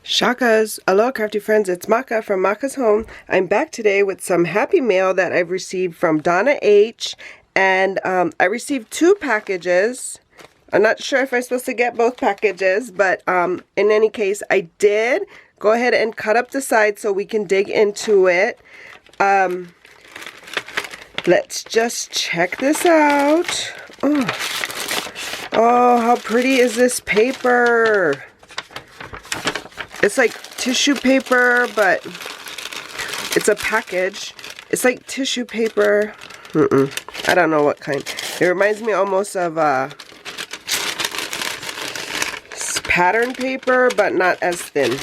Shakas, aloha crafty friends, it's Maka from Makaz Home. I'm back today with some happy mail that I've received from Donna H. And I received 2 packages. I'm not sure if I'm supposed to get both packages, but in any case, I did. Go ahead and cut up the sides so we can dig into it. Let's just check this out. Oh, how pretty is this paper? It's like tissue paper, but it's a package. It's like tissue paper. I don't know what kind. It reminds me almost of pattern paper, but not as thin.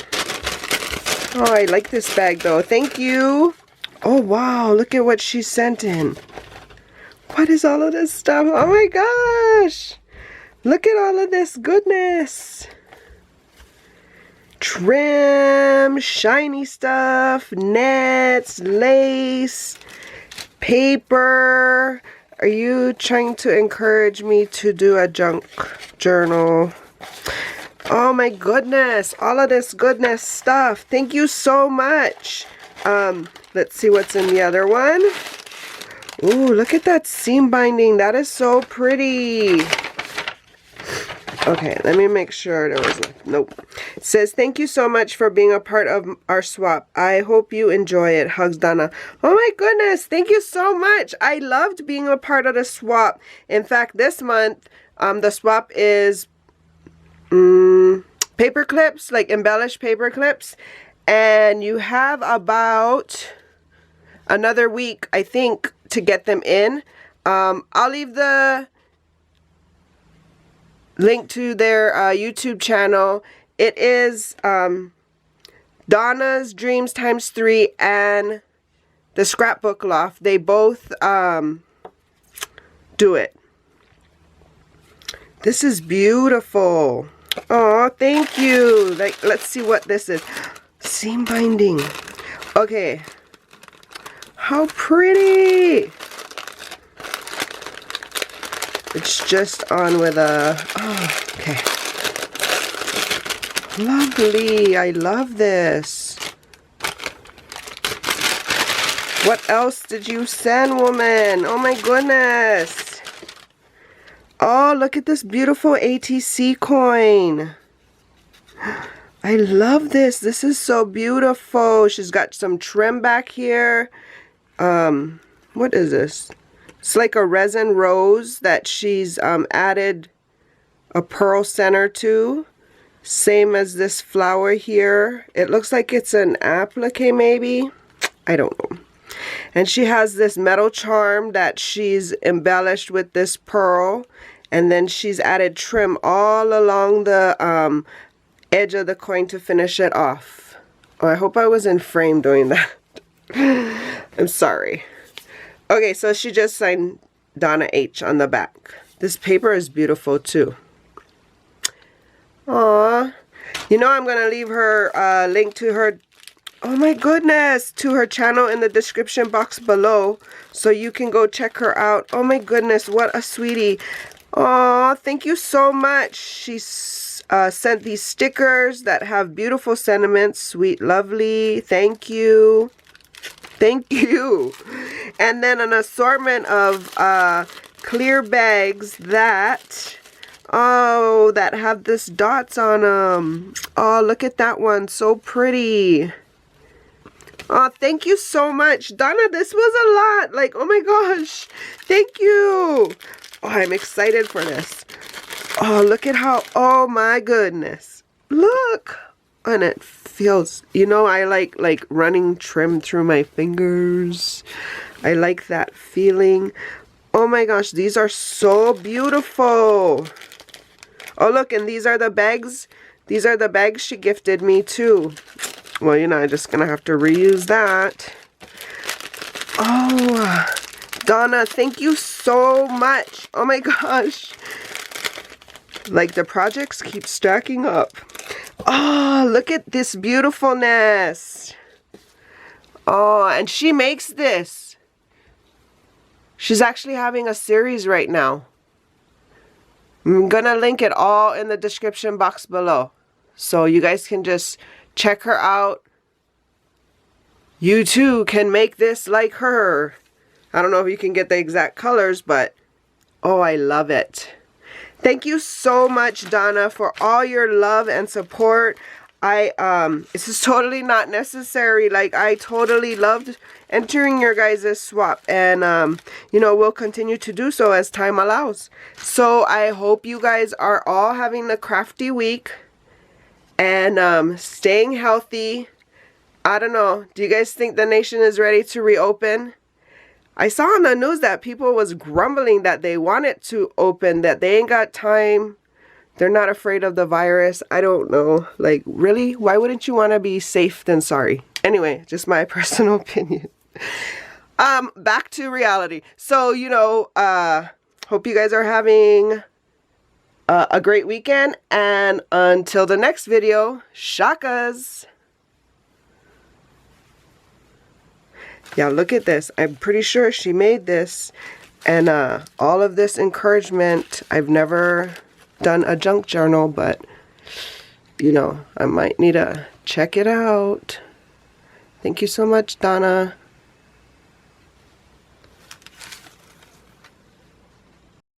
Oh, I like this bag though. Thank you. Oh, wow. Look at what she sent in. What is all of this stuff? Oh my gosh. Look at all of this goodness. Trim, shiny stuff, nets, lace, paper. Are you trying to encourage me to do a junk journal? Oh my goodness, all of this goodness stuff. Thank you so much. Let's see what's in the other one. Ooh, look at that seam binding. That is so pretty. Okay, let me make sure there was nope. It says, thank you so much for being a part of our swap. I hope you enjoy it. Hugs, Donna. Oh my goodness, thank you so much. I loved being a part of the swap. In fact, this month, the swap is paper clips, like embellished paper clips. And you have about another week, I think, to get them in. I'll leave the link to their YouTube channel. It is Donna's Dreams Times 3 and the Scrapbook Loft. They both do it. This is beautiful. Oh, thank you. Like, let's see what this is. Seam binding. Okay. How pretty. It's just on with a, oh, okay. Lovely. I love this. What else did you send, woman? Oh my goodness. Oh, look at this beautiful ATC coin. I love this. This is so beautiful. She's got some trim back here. What is this? It's like a resin rose that she's added a pearl center to. Same as this flower here. It looks like it's an applique maybe. I don't know. And she has this metal charm that she's embellished with this pearl. And then she's added trim all along the edge of the coin to finish it off. Oh, I hope I was in frame doing that. I'm sorry. Okay, so she just signed Donna H on the back. This paper is beautiful too. Aww. You know, I'm going to leave her link to her, oh my goodness, to her channel in the description box below. So you can go check her out. Oh my goodness, what a sweetie. Aw, thank you so much. She sent these stickers that have beautiful sentiments. Sweet, lovely. Thank you. Thank you. And then an assortment of clear bags that, oh, that have this dots on them. Oh, look at that one. So pretty. Oh, thank you so much. Donna, this was a lot. Like, oh my gosh. Thank you. Oh, I'm excited for this. Oh, look at how, oh my goodness. Look. And it feels, you know, I like running trim through my fingers. I like that feeling. Oh my gosh, these are so beautiful. Oh look, and these are the bags. These are the bags she gifted me too. Well, you know, I'm just gonna have to reuse that. Oh, Donna, thank you so much. Oh my gosh. Like, the projects keep stacking up. Oh, look at this beautifulness. Oh, and she makes this. She's actually having a series right now. I'm gonna link it all in the description box below. So you guys can just Check her out. You too can make this like her. I don't know if you can get the exact colors, but oh, I love it. Thank you so much, Donna, for all your love and support. This is totally not necessary. Like, I totally loved entering your guys' swap, and you know, we'll continue to do so as time allows. So I hope you guys are all having a crafty week and staying healthy. I don't know, do you guys think the nation is ready to reopen? I saw on the news that people was grumbling that they want it to open, that they ain't got time. They're not afraid of the virus. I don't know. Like, really? Why wouldn't you want to be safe than sorry? Anyway, just my personal opinion. Back to reality. So, you know, hope you guys are having a great weekend. And until the next video, shakas. Yeah, look at this. I'm pretty sure she made this. And all of this encouragement, I've never done a junk journal, but you know, I might need to check it out. Thank you so much, Donna.